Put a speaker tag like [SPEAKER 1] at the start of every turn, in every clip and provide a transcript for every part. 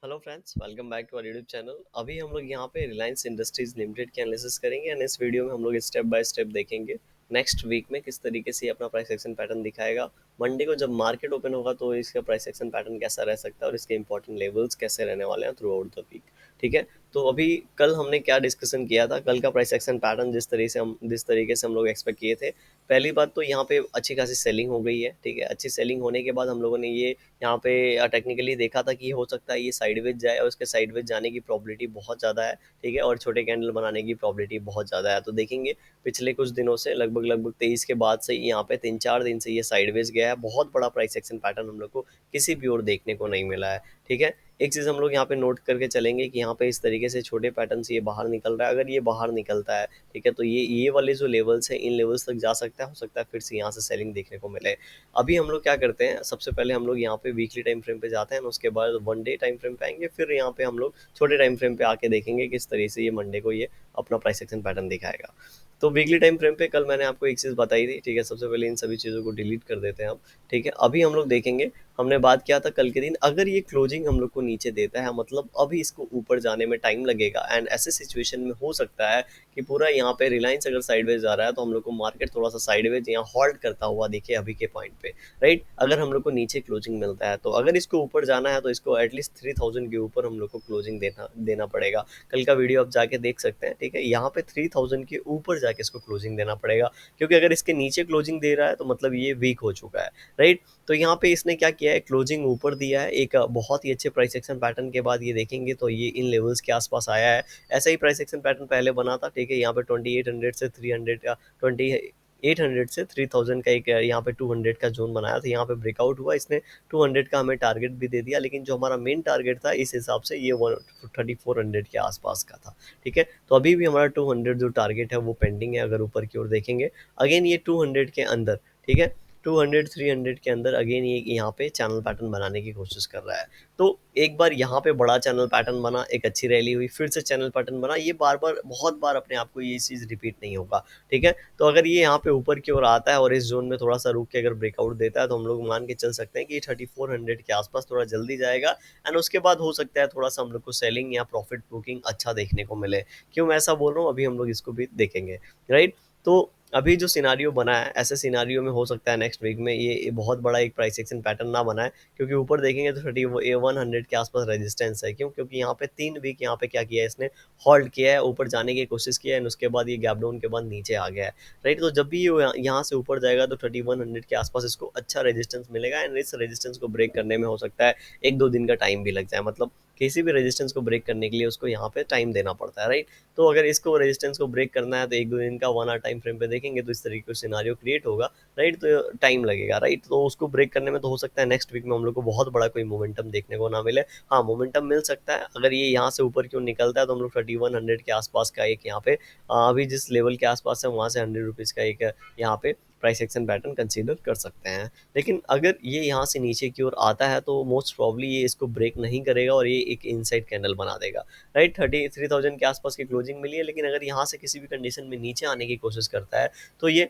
[SPEAKER 1] Hello friends, welcome back to our YouTube channel. अभी हम लोग यहाँ पे रिलायंस इंडस्ट्रीज लिमिटेड की एनालिसिस करेंगे एंड इस वीडियो में हम लोग स्टेप बाय स्टेप देखेंगे नेक्स्ट वीक में किस तरीके से ये अपना प्राइस एक्शन पैटर्न दिखाएगा। मंडे को जब मार्केट ओपन होगा तो इसका प्राइस एक्शन पैटर्न कैसा रह सकता है और इसके इंपॉर्टेंट लेवल्स कैसे रहने वाले हैं थ्रू आउट द वीक। ठीक है, तो अभी कल हमने क्या डिस्कशन किया था, कल का प्राइस एक्शन पैटर्न जिस तरीके से हम लोग एक्सपेक्ट किए थे। पहली बात तो यहाँ पे अच्छी खासी सेलिंग हो गई है। ठीक है, अच्छी सेलिंग होने के बाद हम लोगों ने ये यहाँ पे टेक्निकली देखा था कि हो सकता है ये साइडवेज जाए और उसके साइडवेज जाने की प्रोबेबिलिटी बहुत ज़्यादा है। ठीक है, और छोटे कैंडल बनाने की प्रोबेबिलिटी बहुत ज़्यादा है। तो देखेंगे पिछले कुछ दिनों से लगभग लगभग 23 के बाद से यहाँ पे 3-4 दिन से ये साइडवेज गया है। बहुत बड़ा प्राइस एक्शन पैटर्न हम लोग को किसी भी ओर देखने को नहीं मिला है। ठीक है, एक चीज़ हम लोग यहाँ पे नोट करके चलेंगे कि यहाँ पे इस तरीके से छोटे पैटर्न से ये बाहर निकल रहा है। अगर ये बाहर निकलता है, ठीक है, तो ये वाले जो लेवल्स हैं इन लेवल्स तक जा सकता है। हो सकता है फिर से यहाँ से सेलिंग देखने को मिले। अभी हम लोग क्या करते हैं, सबसे पहले हम लोग यहाँ पे वीकली टाइम फ्रेम पे जाते हैं, उसके बाद वन डे टाइम फ्रेम पे आएंगे, फिर यहाँ पे हम लोग छोटे टाइम फ्रेम पे आके देखेंगे किस तरीके से ये मंडे को ये अपना प्राइस एक्शन पैटर्न दिखाएगा। तो वीकली टाइम फ्रेम पे कल मैंने आपको एक चीज़ बताई थी। ठीक है, सबसे पहले इन सभी चीज़ों को डिलीट कर देते हैं हम। ठीक है, अभी हम लोग देखेंगे, हमने बात किया था कल के दिन, अगर ये क्लोजिंग हम लोग को नीचे देता है मतलब अभी इसको ऊपर जाने में टाइम लगेगा एंड ऐसे सिचुएशन में हो सकता है कि पूरा यहाँ पे रिलायंस अगर साइडवेज जा रहा है तो हम लोग को मार्केट थोड़ा सा साइडवेज यहाँ हॉल्ट करता हुआ दिखे अभी के पॉइंट पे। राइट, अगर हम लोग को नीचे क्लोजिंग मिलता है तो अगर इसको ऊपर जाना है तो इसको एटलीस्ट 3000 के ऊपर हम लोग को क्लोजिंग देना देना पड़ेगा। कल का वीडियो आप जाके देख सकते हैं। ठीक है, यहाँ पे 3000 के ऊपर जाके इसको क्लोजिंग देना पड़ेगा, क्योंकि अगर इसके नीचे क्लोजिंग दे रहा है तो मतलब ये वीक हो चुका है। राइट, तो यहाँ पे इसने क्या किया है, क्लोजिंग ऊपर दिया है एक बहुत ही अच्छे प्राइस एक्शन पैटर्न के बाद। ये देखेंगे तो ये इन लेवल्स के आसपास आया है। ऐसा ही प्राइस एक्शन पैटर्न पहले बना था। ठीक है, यहाँ पे 2800 से 300 का 2800 से 3000 का एक यहाँ पे 200 का जोन बनाया था। यहाँ पे ब्रेकआउट हुआ, इसने 200 का हमें टारगेट भी दे दिया, लेकिन जो हमारा मेन टारगेट था इस हिसाब से ये 3400 के आसपास का था। ठीक है, तो अभी भी हमारा 200 जो टारगेट है वो पेंडिंग है। अगर ऊपर की ओर देखेंगे अगेन ये 200 के अंदर, ठीक है, 200-300 के अंदर अगेन ये यहाँ पे चैनल पैटर्न बनाने की कोशिश कर रहा है। तो एक बार यहाँ पे बड़ा चैनल पैटर्न बना, एक अच्छी रैली हुई, फिर से चैनल पैटर्न बना, ये बार बार बहुत बार अपने आप को ये चीज़ रिपीट नहीं होगा। ठीक है, तो अगर ये यहाँ पे ऊपर की ओर आता है और इस जोन में थोड़ा सा रुक के अगर ब्रेकआउट देता है तो हम लोग मान के चल सकते हैं कि ये 3400 के आसपास थोड़ा जल्दी जाएगा एंड उसके बाद हो सकता है थोड़ा सा हम लोग को सेलिंग या प्रॉफिट बुकिंग अच्छा देखने को मिले। क्यों मैं ऐसा बोल रहा हूँ, अभी हम लोग इसको भी देखेंगे। राइट, तो अभी जो सिनारियो बना है, ऐसे सिनारियो में हो सकता है नेक्स्ट वीक में ये बहुत बड़ा एक प्राइस एक्शन पैटर्न ना बनाए, क्योंकि ऊपर देखेंगे तो 100 के आसपास रेजिस्टेंस है। क्यों, क्योंकि यहाँ पे 3 वीक यहाँ पे क्या किया है इसने, होल्ड किया है, ऊपर जाने की कोशिश किया है, उसके बाद ये गैप डाउन के बाद नीचे आ गया है। राइट, तो जब भी ये यहाँ से ऊपर जाएगा तो 3100 के आसपास इसको अच्छा रेजिस्टेंस मिलेगा एंड इस रेजिस्टेंस को ब्रेक करने में हो सकता है 1-2 दिन का टाइम भी लग जाए। मतलब किसी भी रेजिस्टेंस को ब्रेक करने के लिए उसको यहाँ पे टाइम देना पड़ता है। राइट, तो अगर इसको रेजिस्टेंस को ब्रेक करना है तो 1-2 दिन का 1 आवर टाइम फ्रेम पे देखेंगे तो इस तरीके का सिनारियो क्रिएट होगा। राइट, तो टाइम लगेगा। राइट, तो उसको ब्रेक करने में तो हो सकता है नेक्स्ट वीक में हम लोग को बहुत बड़ा कोई मोमेंटम देखने को ना मिले। हाँ, मोमेंटम मिल सकता है अगर ये यहाँ से ऊपर क्यों निकलता है तो हम लोग 3100 के आसपास का एक यहाँ पे अभी जिस लेवल के आसपास है वहाँ से 100 रुपीज़ का एक यहाँ पे प्राइस एक्शन पैटर्न कंसीडर कर सकते हैं। लेकिन अगर ये यहाँ से नीचे की ओर आता है तो मोस्ट प्रॉब्ली ये इसको ब्रेक नहीं करेगा और ये एक इनसाइड कैंडल बना देगा। राइट, 33,000 के आसपास की क्लोजिंग मिली है, लेकिन अगर यहाँ से किसी भी कंडीशन में नीचे आने की कोशिश करता है तो ये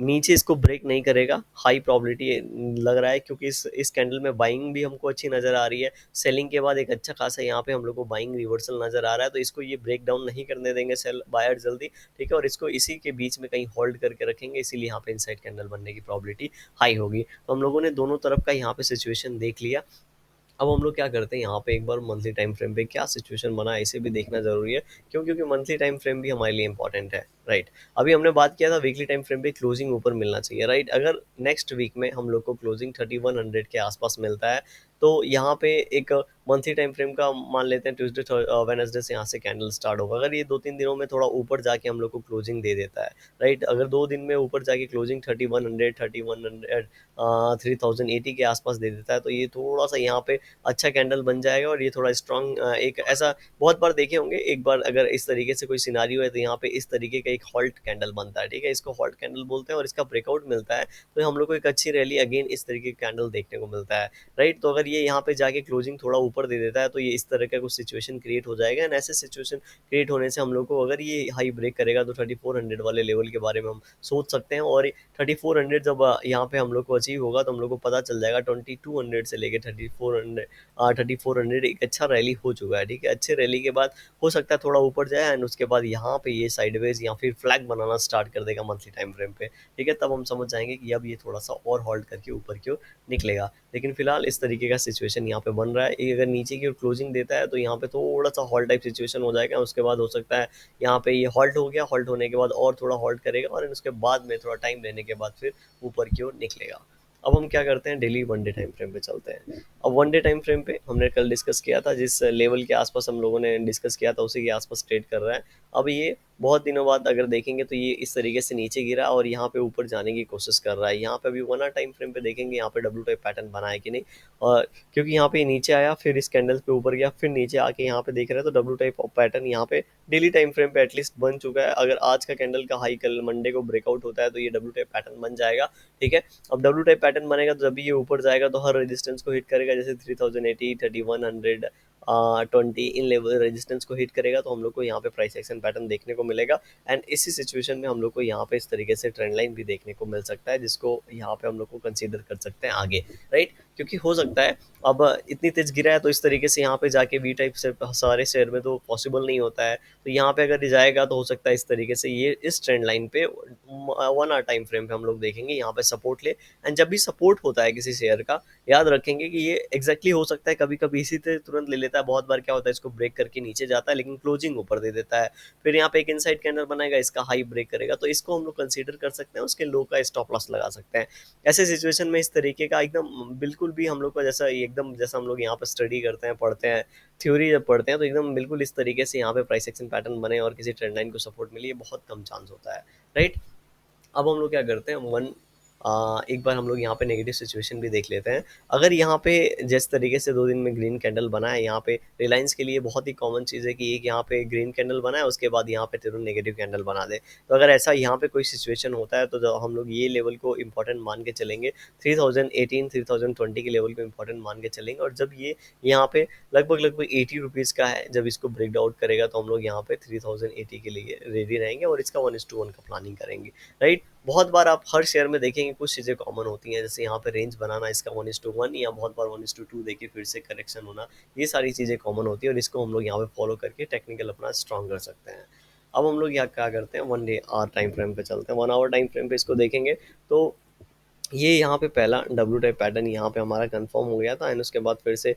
[SPEAKER 1] नीचे इसको ब्रेक नहीं करेगा, हाई प्रोबेबिलिटी लग रहा है, क्योंकि इस कैंडल में बाइंग भी हमको अच्छी नज़र आ रही है। सेलिंग के बाद एक अच्छा खासा यहाँ पे हम लोग को बाइंग रिवर्सल नज़र आ रहा है, तो इसको ये ब्रेक डाउन नहीं करने देंगे सेल बायर जल्दी। ठीक है, और इसको इसी के बीच में कहीं होल्ड करके रखेंगे, इसीलिए यहाँ पे इनसाइड कैंडल बनने की प्रोबेबिलिटी हाई होगी। तो हम लोगों ने दोनों तरफ का यहाँ पे सिचुएशन देख लिया। अब हम लोग क्या करते हैं, यहाँ पे एक बार मंथली टाइम फ्रेम पे क्या सिचुएशन बना है इसे भी देखना जरूरी है। क्यों, क्योंकि मंथली टाइम फ्रेम भी हमारे लिए इंपॉर्टेंट है। राइट, अभी हमने बात किया था वीकली टाइम फ्रेम पे क्लोजिंग ऊपर मिलना चाहिए। राइट, अगर नेक्स्ट वीक में हम लोग को क्लोजिंग 3100 के आसपास मिलता है तो यहाँ पे एक मंथली टाइम फ्रेम का मान लेते हैं ट्यूसडे वेनसडे से यहाँ से कैंडल स्टार्ट होगा। अगर ये 2-3 दिनों में थोड़ा ऊपर जाके हम लोग को क्लोजिंग दे देता है, राइट, अगर 2 दिन में ऊपर जाके क्लोजिंग 3100 3080 के आसपास दे देता है तो ये थोड़ा सा यहाँ पे अच्छा कैंडल बन जाएगा और ये थोड़ा स्ट्रॉन्ग एक ऐसा बहुत बार देखे होंगे। एक बार अगर इस तरीके से कोई सिनारियो है तो यहाँ पे इस तरीके का एक हॉल्ट कैंडल बनता है, ठीक है, इसको हॉल्ट कैंडल बोलते हैं, और इसका ब्रेकआउट मिलता है तो हम लोग को एक अच्छी रैली अगेन इस तरीके की कैंडल देखने को मिलता है, राइट। तो अगर ये यहाँ पे जाके क्लोजिंग थोड़ा ऊपर दे देता है तो ये इस तरह का कुछ सिचुएशन क्रिएट हो जाएगा, एंड ऐसे सिचुएशन क्रिएट होने से हम लोग को, अगर ये हाई ब्रेक करेगा तो 3400 वाले लेवल के बारे में हम सोच सकते हैं, और 3400 जब यहाँ पे हम लोग को अचीव होगा तो हम लोग को पता चल जाएगा 2200 से लेके 3400 एक अच्छा रैली हो चुका है, ठीक है। अच्छे रैली के बाद हो सकता है थोड़ा ऊपर जाए, एंड उसके बाद यहाँ पे ये साइडवेज या फिर फ्लैग बनाना स्टार्ट कर देगा मंथली टाइम फ्रेम पे, ठीक है। तब हम समझ जाएंगे कि अब ये थोड़ा सा और होल्ड करके ऊपर की ओर निकलेगा, लेकिन फिलहाल इस तरीके का सिचुएशन यहाँ पे बन रहा है। ये अगर नीचे की ओर क्लोजिंग देता है तो यहाँ पे थोड़ा सा हॉल्ट टाइप सिचुएशन हो जाएगा, उसके बाद हो सकता है यहाँ पे ये हॉल्ट हो गया, हॉल्ट होने के बाद और थोड़ा हॉल्ट करेगा, और उसके बाद में थोड़ा टाइम लेने के बाद फिर ऊपर की ओर निकलेगा। अब हम क्या करते हैं, daily one day time frame पे चलते हैं। अब वन डे टाइम फ्रेम पे हमने कल डिस्कस किया था, जिस लेवल के आसपास हम लोगों ने डिस्कस किया था उसी के आसपास ट्रेड कर रहा है। अब ये बहुत दिनों बाद अगर देखेंगे तो ये इस तरीके से नीचे गिरा और यहाँ पे ऊपर जाने की कोशिश कर रहा है। यहाँ पे अभी वन आवर टाइम फ्रेम पे देखेंगे यहाँ पे डब्ल्यू टाइप पैटर्न बना है कि नहीं, और क्योंकि यहाँ पे नीचे आया फिर इस कैंडल पे ऊपर गया फिर नीचे आके यहाँ पे देख रहे हैं तो डब्ल्यू टाइप पैटर्न यहाँ पे डेली टाइम फ्रेम पे एटलीस्ट बन चुका है। अगर आज का कैंडल का हाई कल मंडे को ब्रेकआउट होता है तो ये डब्ल्यू टाइप पैटर्न बन जाएगा, ठीक है। अब डब्ल्यू टाइप पैटर्न बनेगा तो जब भी ये ऊपर जाएगा तो हर रेजिस्टेंस को हिट करेगा, जैसे 3080, 3100, 20 इन लेवल रेजिस्टेंस को हिट करेगा तो हम लोग को यहाँ पे प्राइस एक्शन पैटर्न देखने को मिलेगा। एंड इसी सिचुएशन में हम लोग को यहाँ पे इस तरीके से ट्रेंड लाइन भी देखने को मिल सकता है, जिसको यहाँ पे हम लोग को कंसीडर कर सकते हैं आगे, राइट। क्योंकि हो सकता है अब इतनी तेज गिरा है तो इस तरीके से यहाँ पे जाके वी टाइप से सारे शेयर में तो पॉसिबल नहीं होता है, तो यहाँ पे अगर जाएगा तो हो सकता है इस तरीके से ये इस ट्रेंड लाइन पे वन आवर टाइम फ्रेम पे हम लोग देखेंगे यहाँ पे सपोर्ट ले। एंड जब भी सपोर्ट होता है किसी शेयर का, याद रखेंगे कि ये एग्जैक्टली हो सकता है कभी कभी इसी से तुरंत ले लेता है, बहुत बार क्या होता है इसको ब्रेक करके नीचे जाता है लेकिन क्लोजिंग ऊपर दे देता है, फिर यहाँ पे एक इनसाइड कैंडल बनाएगा, इसका हाई ब्रेक करेगा तो इसको हम लोग कंसीडर कर सकते हैं, उसके लो का स्टॉप लॉस लगा सकते हैं। ऐसे सिचुएशन में इस तरीके का एकदम बिल्कुल भी हम लोग का जैसा एकदम जैसा हम लोग यहाँ पे स्टडी करते हैं पढ़ते हैं, थ्योरी जब पढ़ते हैं तो एकदम बिल्कुल इस तरीके से यहाँ पे प्राइस एक्शन पैटर्न बने और किसी ट्रेंड लाइन को सपोर्ट मिले, ये बहुत कम चांस होता है, राइट। अब हम लोग क्या करते हैं, एक बार हम लोग यहाँ पे नेगेटिव सिचुएशन भी देख लेते हैं। अगर यहाँ पे जिस तरीके से 2 दिन में ग्रीन कैंडल बना है, यहाँ पे रिलायंस के लिए बहुत ही कॉमन चीज़ है कि एक यहाँ पे ग्रीन कैंडल बना है उसके बाद यहाँ पे तुरंत नेगेटिव कैंडल बना दे, तो अगर ऐसा यहाँ पे कोई सिचुएशन होता है तो जो हम लोग ये लेवल को इंपॉर्टेंट मान के चलेंगे, 3018 3020 के लेवल को इंपॉर्टेंट मान के चलेंगे, और जब ये यहाँ पे लगभग लगभग 80 रुपीज़ का है, जब इसको ब्रेक आउट करेगा तो हम लोग यहाँ पे 3080 के लिए रेडी रहेंगे और इसका 1:1 का प्लानिंग करेंगे, राइट। बहुत बार आप हर शेयर में देखेंगे कुछ चीज़ें कॉमन होती हैं, जैसे यहाँ पे रेंज बनाना इसका 1:1 या बहुत बार 1:2 देखिए फिर से करेक्शन होना, ये सारी चीज़ें कॉमन होती है और इसको हम लोग यहाँ पे फॉलो करके टेक्निकल अपना स्ट्रॉन्ग कर सकते हैं। अब हम लोग यहाँ क्या करते हैं, one day hour time frame पे चलते हैं। 1 आवर टाइम फ्रेम पे इसको देखेंगे तो ये यहाँ पे पहला डब्ल्यू टाइप पैटर्न यहाँ पे हमारा कंफर्म हो गया था, एंड उसके बाद फिर से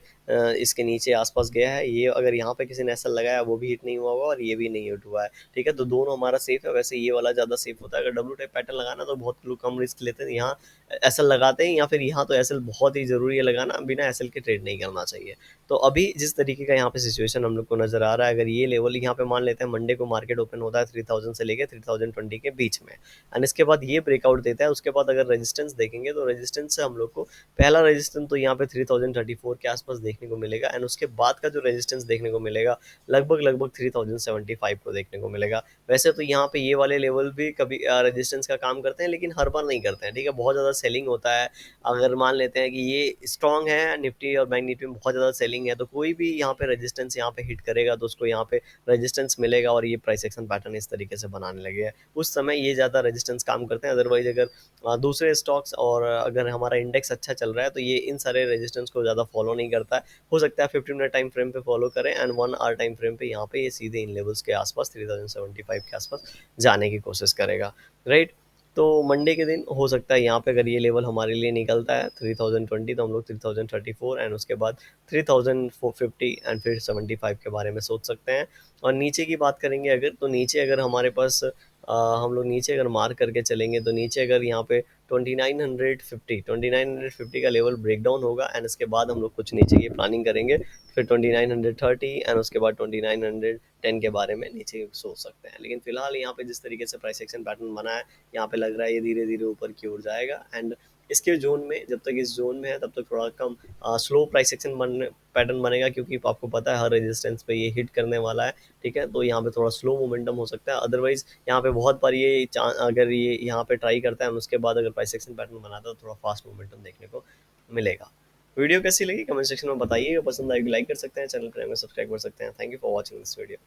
[SPEAKER 1] इसके नीचे आसपास गया है। ये अगर यहाँ पे किसी ने एसएल लगाया वो भी हिट नहीं हुआ होगा और ये भी नहीं हिट हुआ है, ठीक है। तो दोनों हमारा सेफ है, वैसे ये वाला ज़्यादा सेफ होता है। अगर डब्ल्यू टाइप पैटर्न लगाना तो बहुत लोग कम रिस्क लेते हैं, यहाँ एसएल लगाते हैं, या फिर यहाँ तो एसएल बहुत ही ज़रूरी है लगाना, बिना एसएल के ट्रेड नहीं करना चाहिए। तो अभी जिस तरीके का यहाँ पे सिचुएशन हम लोग को नजर आ रहा है, अगर ये लेवल यहाँ पे मान लेते हैं मंडे को मार्केट ओपन होता है 3000 से लेकर 3020 के बीच में, एंड इसके बाद ये ब्रेकआउट देता है, उसके बाद अगर रेजिस्टेंस देखेंगे तो रेजिस्टेंस से हम लोग को पहला रेजिस्टेंस तो यहाँ पे 3034 के आसपास देखने को मिलेगा, एंड उसके बाद का जो रेजिस्टेंस देखने को मिलेगा लगभग लगभग 3075 को देखने को मिलेगा। वैसे तो यहाँ पे ये वाले लेवल भी कभी रेजिस्टेंस का काम करते हैं लेकिन हर बार नहीं करते हैं, ठीक है। बहुत ज़्यादा सेलिंग होता है, अगर मान लेते हैं कि ये स्ट्रॉन्ग है निफ्टी और बैंक निफ्टी में बहुत ज़्यादा सेलिंग है, तो कोई भी यहाँ पे रेजिस्टेंस यहाँ पे हिट करेगा तो उसको यहाँ पे रेजिस्टेंस मिलेगा और ये प्राइस एक्शन पैटर्न इस तरीके से बनाने लगे हैं। उस समय ये ज़्यादा रेजिस्टेंस काम करते हैं, अदरवाइज अगर दूसरे स्टॉक्स और अगर हमारा इंडेक्स अच्छा चल रहा है तो ये इन सारे रेजिस्टेंस को ज़्यादा फॉलो नहीं करता है। हो सकता है 15 मिनट टाइम फ्रेम पे फॉलो करें, एंड 1 आवर टाइम फ्रेम पे यहाँ पे ये सीधे इन लेवल्स के आसपास 3075 के आसपास जाने की कोशिश करेगा, राइट। तो मंडे के दिन हो सकता है यहाँ पे अगर ये लेवल हमारे लिए निकलता है 3020 तो हम लोग 3034 एंड उसके बाद 3450 एंड फिर 75 के बारे में सोच सकते हैं। और नीचे की बात करेंगे अगर, तो नीचे अगर हमारे पास हम लोग नीचे अगर मार्क करके चलेंगे तो नीचे अगर यहाँ पे 2950 का लेवल ब्रेक डाउन होगा, एंड उसके बाद हम लोग कुछ नीचे की प्लानिंग करेंगे, फिर 2930 एंड उसके बाद 2910 के बारे में नीचे सोच सकते हैं। लेकिन फिलहाल यहाँ पे जिस तरीके से प्राइस एक्शन पैटर्न बना है, यहाँ पे लग रहा है ये धीरे धीरे ऊपर की ओर जाएगा, एंड इसके जोन में, जब तक इस जोन में है तब तक थोड़ा कम स्लो प्राइस एक्शन पैटर्न बनेगा, क्योंकि आपको पता है हर रेजिस्टेंस पे ये हिट करने वाला है। ठीक है, तो यहाँ पे थोड़ा स्लो मोमेंटम हो सकता है। अदरवाइज यहाँ पे बहुत बार ये अगर ये यहाँ पे ट्राई करता है उसके बाद अगर प्राइस एक्शन पैटर्न बनाता है तो थोड़ा फास्ट मोमेंटम देखने को मिलेगा। वीडियो कैसी लगी कमेंट सेक्शन में बताइए, पसंद आएगी लाइक कर सकते हैं, चैनल पर सब्सक्राइब कर सकते हैं। Thank you for watching this video.